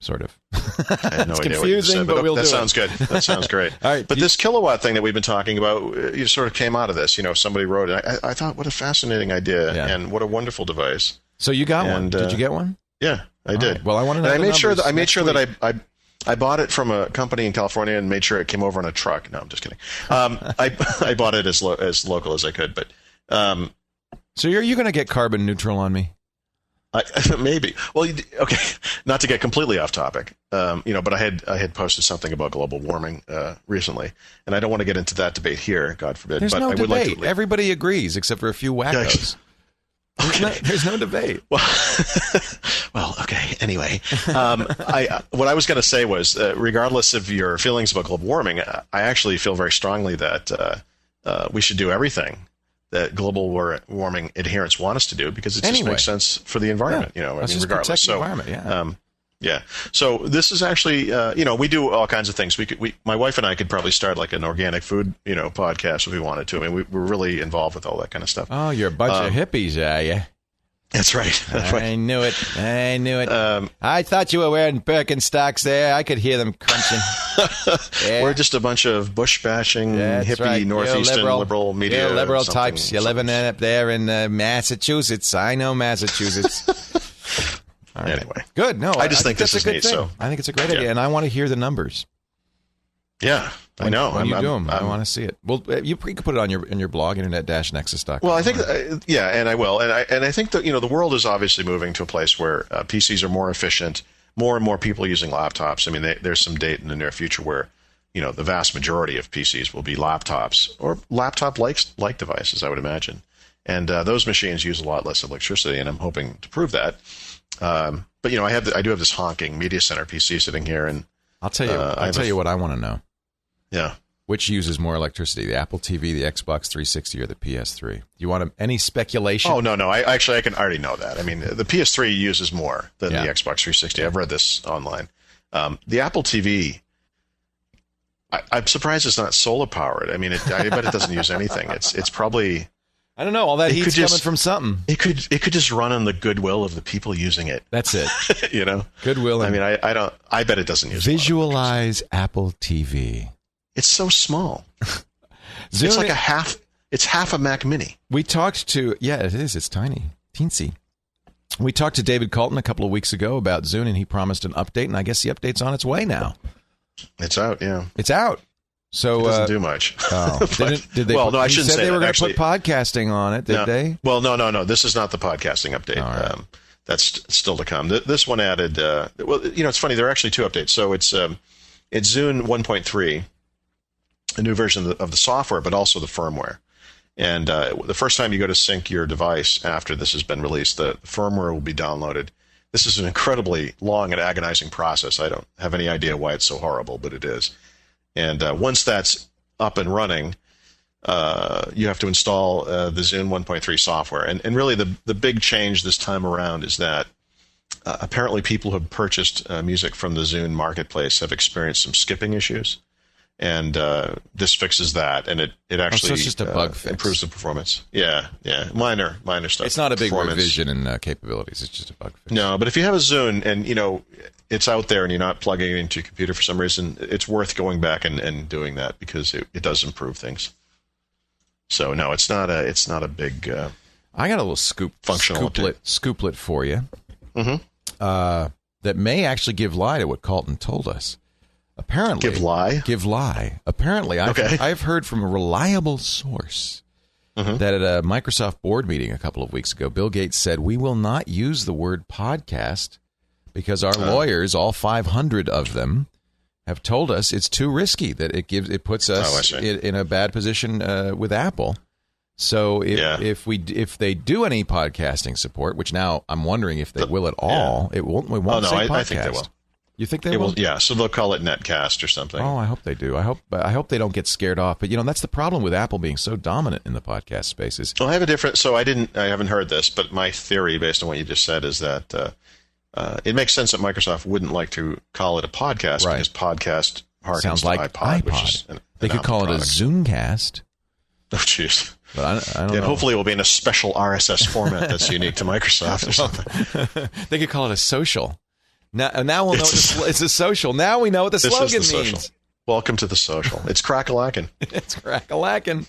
Sort of. I have no it's idea confusing, what you said, but we'll that do sounds good. That sounds great. All right, but this kilowatt thing that we've been talking about, you sort of came out of this. Somebody wrote it. I thought, what a fascinating idea, and what a wonderful device. So you got one? Did you get one? Yeah, I did. Right. Well, I want to know. And I made sure that I bought it from a company in California and made sure it came over on a truck. No, I'm just kidding. I bought it as local as I could, but. So are you going to get carbon neutral on me? Maybe. Well, okay. Not to get completely off topic, but I had posted something about global warming recently, and I don't want to get into that debate here. God forbid. There's but no I would debate. like to. Everybody agrees except for a few wackos. Okay. There's no debate. Well, okay. Anyway, what I was going to say was, regardless of your feelings about global warming, I actually feel very strongly that we should do everything that global warming adherents want us to do, because it just makes sense for the environment. Regardless. So, the environment, yeah. So this is actually, we do all kinds of things. My wife and I could probably start like an organic food, podcast if we wanted to. I mean, we're really involved with all that kind of stuff. Oh, you're a bunch of hippies, are you? That's right. I knew it. I thought you were wearing Birkenstocks there. I could hear them crunching. Yeah. We're just a bunch of bush-bashing, hippie, northeastern liberal media. Liberal types. You're living up there in Massachusetts. I know Massachusetts. All right. Anyway. Good. No, I just think this is a good neat. thing. So I think it's a great idea, and I want to hear the numbers. Yeah, I know. When you do them, I want to see it. Well, you could put it on your blog, internet-nexus.com. Well, I think, and I will, and I think that the world is obviously moving to a place where PCs are more efficient. More and more people using laptops. I mean, there's some date in the near future where the vast majority of PCs will be laptops or laptop-like devices, I would imagine, and those machines use a lot less electricity, and I'm hoping to prove that. But I do have this honking Media Center PC sitting here, and I'll tell you what I want to know. Yeah. Which uses more electricity, the Apple TV, the Xbox 360, or the PS3? Do you want any speculation? Oh, no. I can already know that. I mean, the PS3 uses more than the Xbox 360. I've read this online. The Apple TV, I'm surprised it's not solar powered. I mean, I bet it doesn't use anything. It's probably... I don't know. All that heat's coming from something. It could just run on the goodwill of the people using it. That's it. Goodwill. I mean, I bet it doesn't use. Visualize Apple TV. It's so small. It's like it's half a Mac Mini. We talked to, it is. It's tiny, teensy. We talked to David Colton a couple of weeks ago about Zune, and he promised an update, and I guess the update's on its way now. It's out, yeah. It's out. So it doesn't do much. Oh, did they? Well, no, I shouldn't say that. They were going to put podcasting on it, did they? Well, no. This is not the podcasting update. Right. That's still to come. This one added. It's funny. There are actually two updates. So it's Zune 1.3, a new version of the software, but also the firmware. And the first time you go to sync your device after this has been released, the firmware will be downloaded. This is an incredibly long and agonizing process. I don't have any idea why it's so horrible, but it is. And once that's up and running, you have to install the Zune 1.3 software. And really the big change this time around is that apparently people who have purchased music from the Zune marketplace have experienced some skipping issues. And this fixes that, and it actually so it's just a bug fix. Improves the performance. Yeah, minor stuff. It's not a big revision in capabilities. It's just a bug fix. No, but if you have a Zune and it's out there and you're not plugging it into your computer for some reason, it's worth going back and doing that because it does improve things. So no, it's not a big. I got a little scooplet for you. Mm-hmm. That may actually give lie to what Colton told us. Apparently, give lie. Apparently, I've heard from a reliable source that at a Microsoft board meeting a couple of weeks ago, Bill Gates said, we will not use the word podcast because our lawyers, all 500 of them, have told us it's too risky, that it puts us in a bad position with Apple. So if they do any podcasting support, which now I'm wondering if they will at all, it won't say podcast. I think they will. You think they will? Yeah, so they'll call it Netcast or something. Oh, I hope they do. I hope they don't get scared off. But that's the problem with Apple being so dominant in the podcast spaces. Well, I have a different. So I haven't heard this, but my theory, based on what you just said, is that it makes sense that Microsoft wouldn't like to call it a podcast because podcast sounds like iPod. Which is they could call it a Zoomcast. Oh, jeez. But I don't know. Hopefully it will be in a special RSS format that's unique to Microsoft or something. They could call it a social. Now we'll know it's a social. Now we know what the slogan means. Welcome to the social. It's crack-a-lackin'. It's crack-a-lackin'.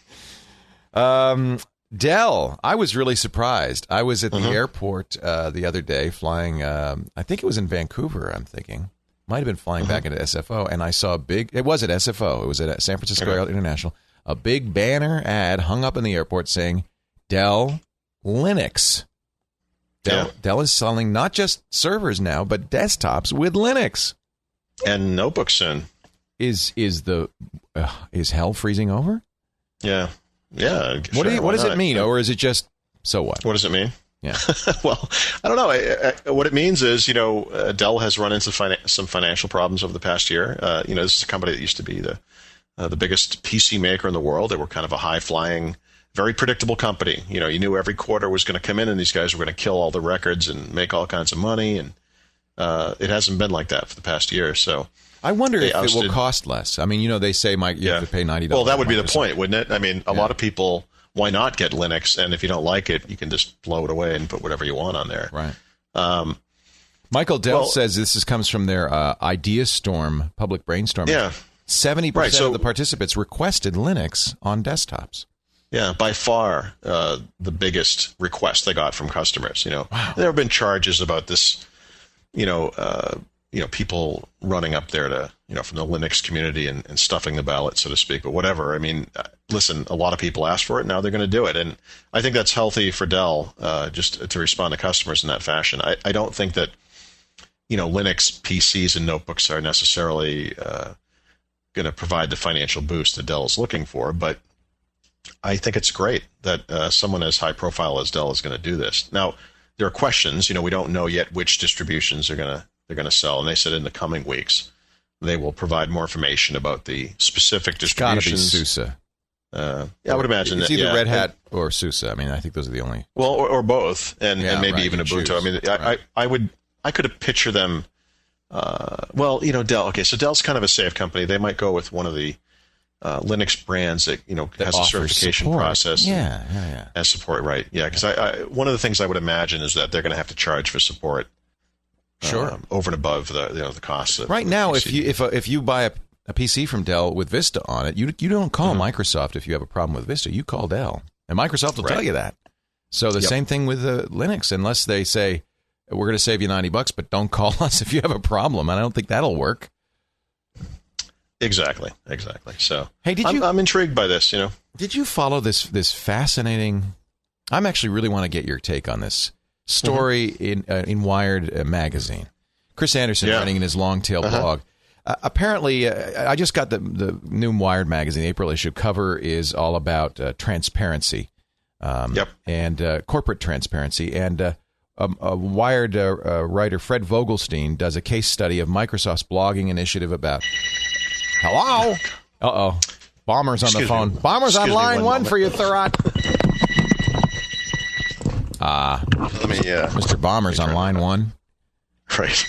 Dell, I was really surprised. I was at the airport the other day flying, I think it was in Vancouver, I'm thinking. Might have been flying back into SFO, and I saw it was at SFO, it was at San Francisco International, a big banner ad hung up in the airport saying, Dell Linux. Dell is selling not just servers now, but desktops with Linux and notebooks soon. Is hell freezing over? Yeah. What does it mean, or is it just so what? What does it mean? Yeah. Well, I don't know. What it means is, Dell has run into some financial problems over the past year. This is a company that used to be the biggest PC maker in the world. They were kind of a high-flying, very predictable company. You knew every quarter was going to come in and these guys were going to kill all the records and make all kinds of money. And it hasn't been like that for the past year. So I wonder if it will cost less. I mean, they say, Mike, you have to pay $90. Well, that would be the point, wouldn't it? I mean, a lot of people, why not get Linux? And if you don't like it, you can just blow it away and put whatever you want on there. Right. Michael Dell says this comes from their Idea Storm public brainstorming. Yeah. 70% of the participants requested Linux on desktops. Yeah, by far the biggest request they got from customers. Wow. There have been charges about this, people running up there to, from the Linux community and stuffing the ballot, so to speak, but whatever. I mean, listen, a lot of people asked for it. Now they're going to do it. And I think that's healthy for Dell, just to respond to customers in that fashion. I don't think that, Linux PCs and notebooks are necessarily going to provide the financial boost that Dell is looking for, but I think it's great that someone as high profile as Dell is going to do this. Now, there are questions. We don't know yet which distributions they're going to sell, and they said in the coming weeks they will provide more information about the specific distributions. It's got to be SUSE. I would imagine it's either Red Hat or SUSE. I mean, I think those are the only. Well, or both, and maybe right, even Ubuntu. choose. I mean, Right. I could have pictured them. Dell. Okay, so Dell's kind of a safe company. They might go with one of the Linux brands that has a certification support. process. Yeah. And support, right? Yeah, because I one of the things I would imagine is that they're going to have to charge for support. Sure. Over and above the costs. Right now, if you buy a PC from Dell with Vista on it, you don't call Microsoft if you have a problem with Vista. You call Dell, and Microsoft will tell you that. So the same thing with Linux, unless they say we're going to save you $90, but don't call us if you have a problem. And I don't think that'll work. Exactly. So, hey, I'm intrigued by this. Did you follow this fascinating? I'm actually really want to get your take on this story in Wired magazine. Chris Anderson running in his long tail blog. Apparently, I just got the new Wired magazine April issue. Cover is all about transparency, and corporate transparency. And a Wired writer, Fred Vogelstein, does a case study of Microsoft's blogging initiative about. Hello. Bomber's on the phone. Bomber's on line one for you, Thurrott. Mr. Bomber's on line one. Right.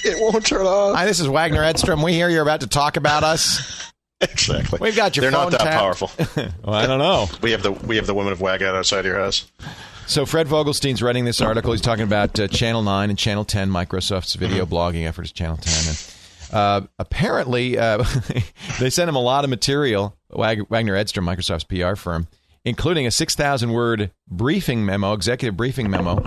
It won't turn off. Hi, this is Wagner Edstrom. We hear you're about to talk about us. Exactly. We've got your phone They're not that tapped. powerful. Well, I don't know. We have the women of Wagner outside your house. So Fred Vogelstein's writing this article. He's talking about Channel 9 and Channel 10, Microsoft's video blogging effort is Channel 10. And apparently, they sent him a lot of material, Wagner Edstrom, Microsoft's PR firm, including a 6,000-word executive briefing memo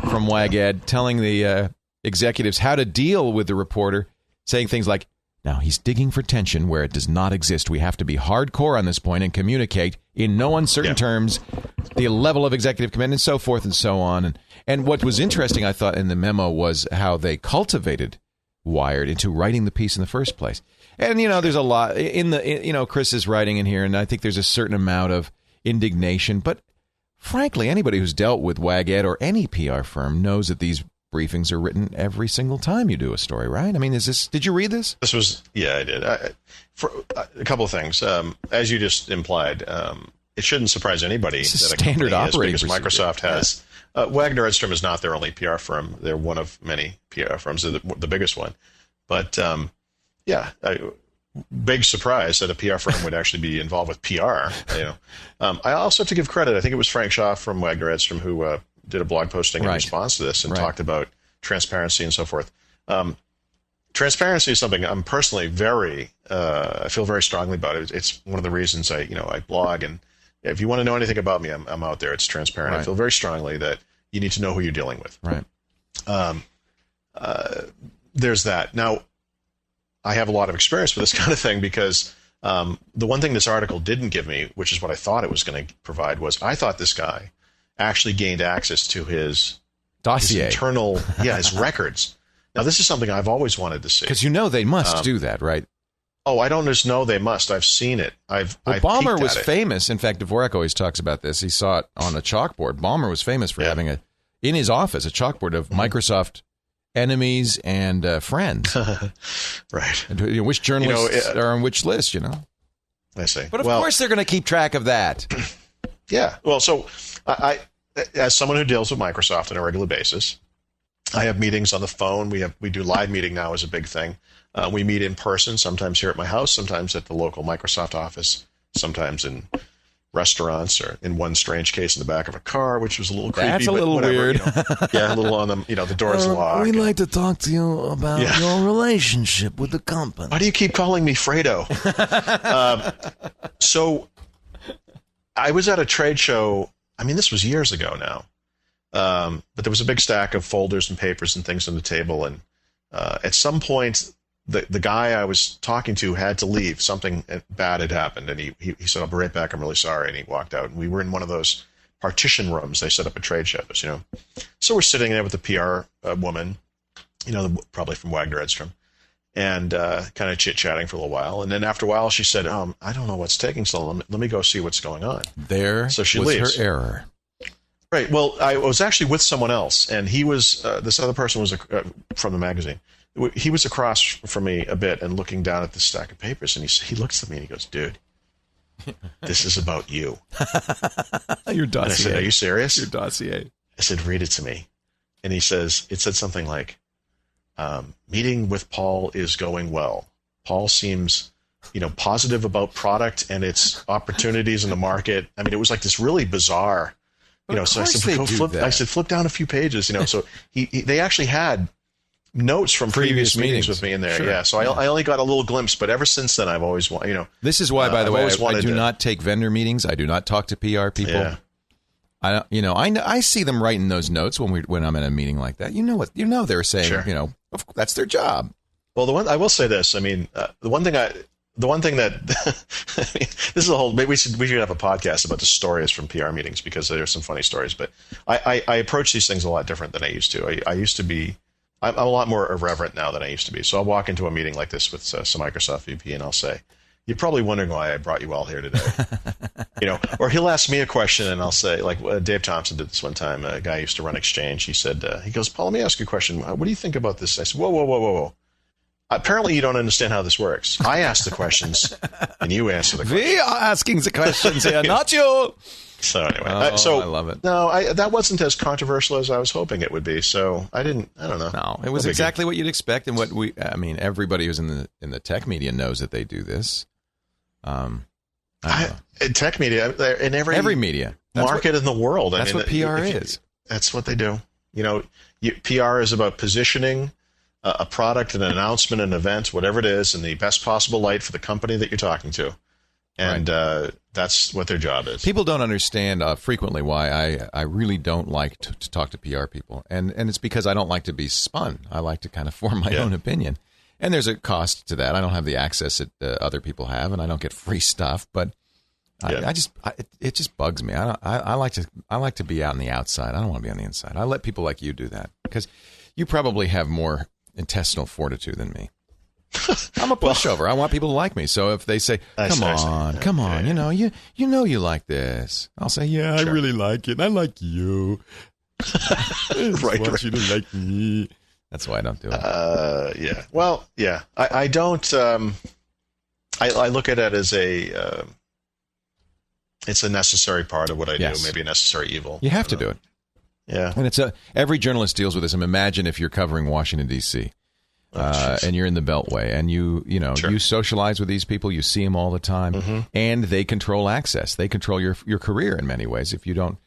from WagEd telling the executives how to deal with the reporter, saying things like, now, he's digging for tension where it does not exist. We have to be hardcore on this point and communicate in no uncertain terms the level of executive command and so forth and so on. And what was interesting, I thought, in the memo was how they cultivated Wired into writing the piece in the first place. And, there's a lot Chris is writing in here, and I think there's a certain amount of indignation. But frankly, anybody who's dealt with WagEd or any PR firm knows that these briefings are written every single time you do a story, right? I mean, did you read this? I did. For a couple of things. As you just implied, it shouldn't surprise anybody It's a that standard a company operating as big as Microsoft has. Wagner Edstrom is not their only PR firm. They're one of many PR firms. They're the biggest one. But, big surprise that a PR firm would actually be involved with PR. I also have to give credit. I think it was Frank Shaw from Wagner Edstrom who did a blog posting in response to this and talked about transparency and so forth. Transparency is something I'm personally I feel very strongly about it. It's one of the reasons I blog, and if you want to know anything about me, I'm out there. It's transparent. Right. I feel very strongly that you need to know who you're dealing with. Right. There's that. Now, I have a lot of experience with this kind of thing because the one thing this article didn't give me, which is what I thought it was going to provide, was I thought this guy actually gained access to his dossier, his internal, his records. Now, this is something I've always wanted to see. Because they must do that, right? Oh, I don't just know they must. I've seen it. Ballmer was famous. In fact, Dvorak always talks about this. He saw it on a chalkboard. Ballmer was famous for having in his office a chalkboard of Microsoft enemies and friends. Right. And, which journalists are on which list, I see. But of course they're going to keep track of that. Yeah. Well, so I, as someone who deals with Microsoft on a regular basis, I have meetings on the phone. We do live meeting now as a big thing. We meet in person, sometimes here at my house, sometimes at the local Microsoft office, sometimes in restaurants, or in one strange case in the back of a car, which was a little creepy. That's a little weird. A little on them. The door's locked. We'd like to talk to you about your relationship with the company. Why do you keep calling me Fredo? So I was at a trade show. I mean, this was years ago now. But there was a big stack of folders and papers and things on the table, and at some point, the guy I was talking to had to leave. Something bad had happened, and he said, "I'll be right back. I'm really sorry." And he walked out. And we were in one of those partition rooms they set up at trade shows, So we're sitting there with the PR woman, probably from Wagner Edstrom, and kind of chit-chatting for a little while. And then after a while, she said, "I don't know what's taking so long. Let me go see what's going on." So she leaves. Her error. Right. Well, I was actually with someone else, and he was this other person was from the magazine. He was across from me a bit and looking down at this stack of papers, and he looks at me and he goes, "Dude, this is about you." Your dossier. And I said, "Are you serious?" Your dossier. I said, "Read it to me." And it said something like, "Meeting with Paul is going well. Paul seems, positive about product and its opportunities in the market." I mean, it was like this really bizarre, so I said, flip down a few pages, So they actually had notes from previous meetings with me in there. Sure. Yeah. So I only got a little glimpse, but ever since then, I've always wanted, This is why, by the way, I do not take vendor meetings. I do not talk to PR people. Yeah. I see them writing those notes when I'm in a meeting like that. They're saying, sure. That's their job. Well, I will say this. I mean, the one thing that this is a whole. Maybe we should have a podcast about the stories from PR meetings because there's some funny stories. But I approach these things a lot different than I used to. I used to be. I'm a lot more irreverent now than I used to be. So I'll walk into a meeting like this with some Microsoft VP, and I'll say, "You're probably wondering why I brought you all here today." Or he'll ask me a question, and I'll say, like Dave Thompson did this one time. A guy used to run Exchange. He said, he goes, "Paul, let me ask you a question. What do you think about this?" I said, "Whoa. Apparently, you don't understand how this works. I ask the questions, and you answer the questions. We are asking the questions here, not you." So anyway, I love it. No, that wasn't as controversial as I was hoping it would be. So I don't know. No, it was exactly what you'd expect, and everybody who's in the tech media knows that they do this. In tech media, in every media market in the world. That's what PR is. That's what they do. PR is about positioning a product, an announcement, an event, whatever it is, in the best possible light for the company that you're talking to. And that's what their job is. People don't understand frequently why I really don't like to talk to PR people. And it's because I don't like to be spun. I like to kind of form my own opinion. And there's a cost to that. I don't have the access that other people have, and I don't get free stuff. But it just bugs me. I like to be out on the outside. I don't want to be on the inside. I let people like you do that because you probably have more intestinal fortitude than me. I'm a pushover. I want people to like me. So if they say, come on, you like this, I'll say, yeah, sure. I really like it. I like you. I want you to like me. That's why I don't do it. Yeah. Well, yeah. I don't. I look at it as it's a necessary part of what I do. Maybe a necessary evil. You have to do it. Yeah. And every journalist deals with this. Imagine if you're covering Washington, D.C., and you're in the Beltway, and you socialize with these people, you see them all the time, and they control access. They control your career in many ways. If you don't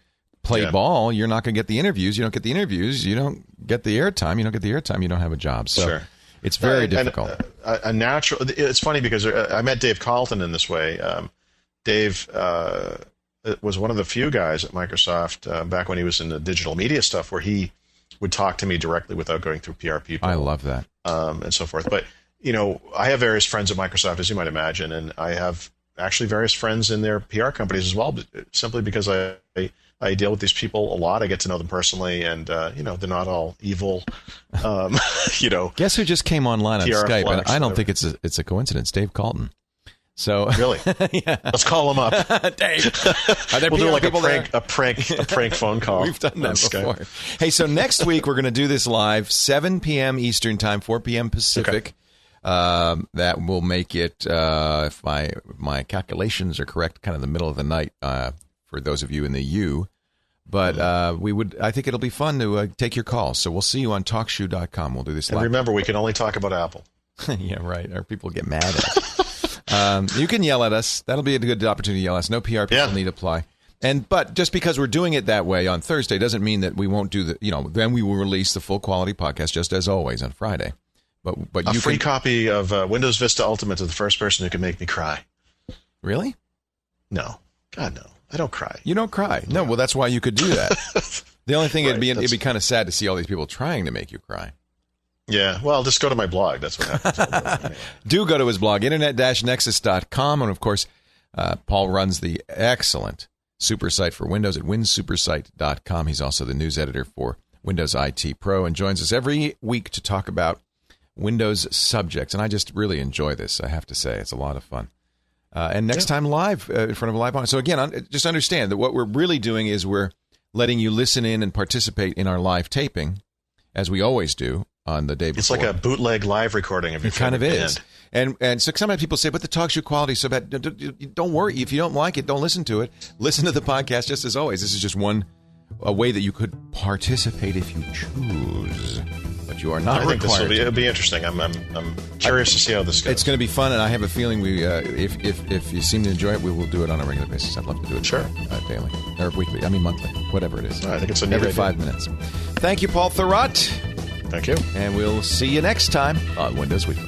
play ball, you're not going to get the interviews. You don't get the interviews, you don't get the airtime. You don't get the airtime, you don't have a job. So it's very difficult. A natural. It's funny because I met Dave Carlton in this way. Dave was one of the few guys at Microsoft back when he was in the digital media stuff where he would talk to me directly without going through PR people. I love that. And so forth. But, I have various friends at Microsoft, as you might imagine, and I have actually various friends in their PR companies as well, simply because I deal with these people a lot. I get to know them personally, and, they're not all evil, Guess who just came online on PR Skype? And I don't think it's a coincidence. Dave Carlton. So really, yeah. Let's call him up, Dave. Are there we'll do like a prank phone call. We've done that before. Skype. Hey, so next week we're going to do this live, 7 p.m. Eastern time, 4 p.m. Pacific. Okay. That will make it, if my calculations are correct, kind of the middle of the night for those of you in the U. But I think it'll be fun to take your calls. So we'll see you on TalkShoe.com. We'll do this live. And remember, we can only talk about Apple. Yeah, right. Or people get mad at us. You can yell at us. That'll be a good opportunity to yell at us. No PR people need to apply. But just because we're doing it that way on Thursday doesn't mean that we won't do then we will release the full quality podcast just as always on Friday. But a free copy of Windows Vista Ultimate to the first person who can make me cry. Really? No. God, no. I don't cry. You don't cry? No. Well, that's why you could do that. The only thing it'd be kind of sad to see all these people trying to make you cry. Yeah, well, just go to my blog. That's what happens. Do go to his blog, internet-nexus.com. And, of course, Paul runs the excellent super site for Windows at winsupersite.com. He's also the news editor for Windows IT Pro and joins us every week to talk about Windows subjects. And I just really enjoy this, I have to say. It's a lot of fun. And next time live, in front of a live audience. So, again, just understand that what we're really doing is we're letting you listen in and participate in our live taping, as we always do on the day before. It's like a bootleg live recording of your favorite band. It kind of is. Band. And so sometimes people say, but the talk show quality is so bad. Don't worry. If you don't like it, don't listen to it. Listen to the podcast just as always. This is just a way that you could participate if you choose. But you are not required. I think it'll be interesting. I'm curious to see how this goes. It's going to be fun, and I have a feeling if you seem to enjoy it, we will do it on a regular basis. I'd love to do it daily or weekly. I mean monthly, whatever it is. I think it's every 5 minutes. Thank you, Paul Thurrott. Thank you. And we'll see you next time on Windows Weekly.